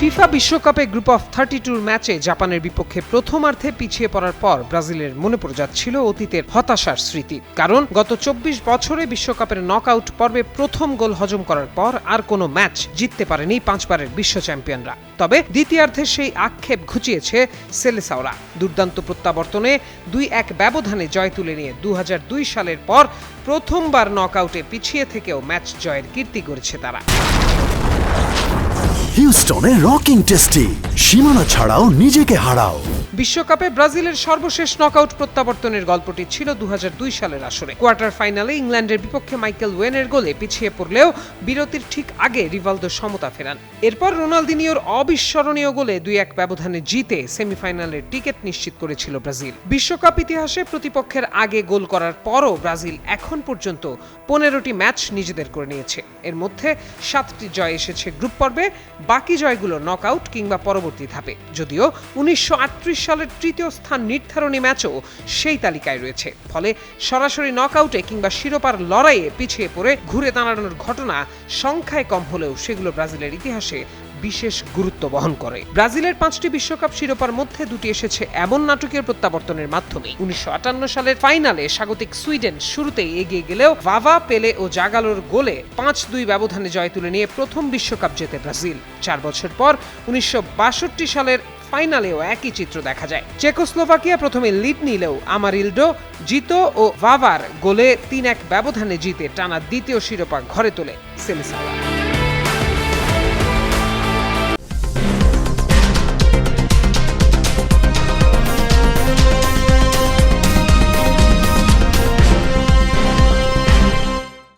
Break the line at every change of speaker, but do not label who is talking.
FIFA বিশ্বকাপে group of 32 ম্যাচে জাপানের বিপক্ষে প্রথমার্ধে পিছিয়ে পড়ার পর ব্রাজিলের মনে পড়ে যাচ্ছিল অতীতের হতাশার স্মৃতি। কারণ গত 24 বছরে বিশ্বকাপের নকআউট পর্বে প্রথম গোল হজম করার পর আর কোনো ম্যাচ জিততে পারেনি 5 বারের বিশ্ব চ্যাম্পিয়নরা। তবে দ্বিতীয়ার্ধে সেই আক্ষেপ ঘুচিয়েছে সেলেসাওরা। দুর্দান্ত প্রত্যাবর্তনে 2-1 ব্যবধানে জয় তুলে নিয়ে 2002 সালের পর প্রথমবার নকআউটে পিছিয়ে থেকেও ম্যাচ জয়ের কীর্তি গড়েছে তারা।
হিউস্টনে রকিং টেস্টি, সীমানা ছাড়াও নিজেকে হারাও।
বিশ্বকাপে ব্রাজিলের সর্বশেষ নকআউট প্রত্যাবর্তনের গল্পটি ছিল 2002 সালের আসরে। কোয়ার্টার ফাইনালে ইংল্যান্ডের বিপক্ষে মাইকেল ওয়েনের গোলে পিছিয়ে পড়লেও বিরতির ঠিক আগে রিভালদো সমতা ফেরান। এরপর রোনালদিনিওর অবিস্মরণীয় গোলে 2-1 ব্যবধানে জিতে সেমিফাইনালের টিকিট নিশ্চিত করেছিল ব্রাজিল। বিশ্বকাপ ইতিহাসে প্রতিপক্ষের আগে গোল করার পরও ব্রাজিল এখন পর্যন্ত 15টি ম্যাচ নিজেদের করে নিয়েছে। এর মধ্যে 7টি জয় এসেছে গ্রুপ পর্বে, বাকি জয়গুলো নকআউট কিংবা পরবর্তী ধাপে। যদিও 1938 সালের তৃতীয় স্থান নির্ধারণী ম্যাচও সেই তালিকায় রয়েছে। ফলে সরাসরি নকআউটে কিংবা শিরোপার লড়াইয়ে পিছিয়ে পড়ে ঘুরে দাঁড়ানোর ঘটনা সংখ্যায় কম হলেও সেগুলো ব্রাজিলের ইতিহাসে বিশেষ গুরুত্ব বহন করে। ব্রাজিলের 5টি বিশ্বকাপ শিরোপার মধ্যে 2টি এসেছে এমন নাটকীয় প্রত্যাবর্তনের মাধ্যমে। 1958 সালের ফাইনালে স্বাগতিক সুইডেন শুরুতেই এগিয়ে গেলেও ভাভা, পেলে ও জাগালোর গোলে 5-2 ব্যবধানে জয় তুলে নিয়ে প্রথম বিশ্বকাপ জেতে ব্রাজিল। 4 বছর পর 1962 সালের ফাইনালেও একই চিত্র দেখা যায়। চেকোস্লোভাকিয়া প্রথমে লিড নিলেও আমারিল্ডো, জিতো ও ভাভার গোলে 3-1 ব্যবধানে জিতে টানা দ্বিতীয় শিরোপা ঘরে তোলে সেলেসাওরা।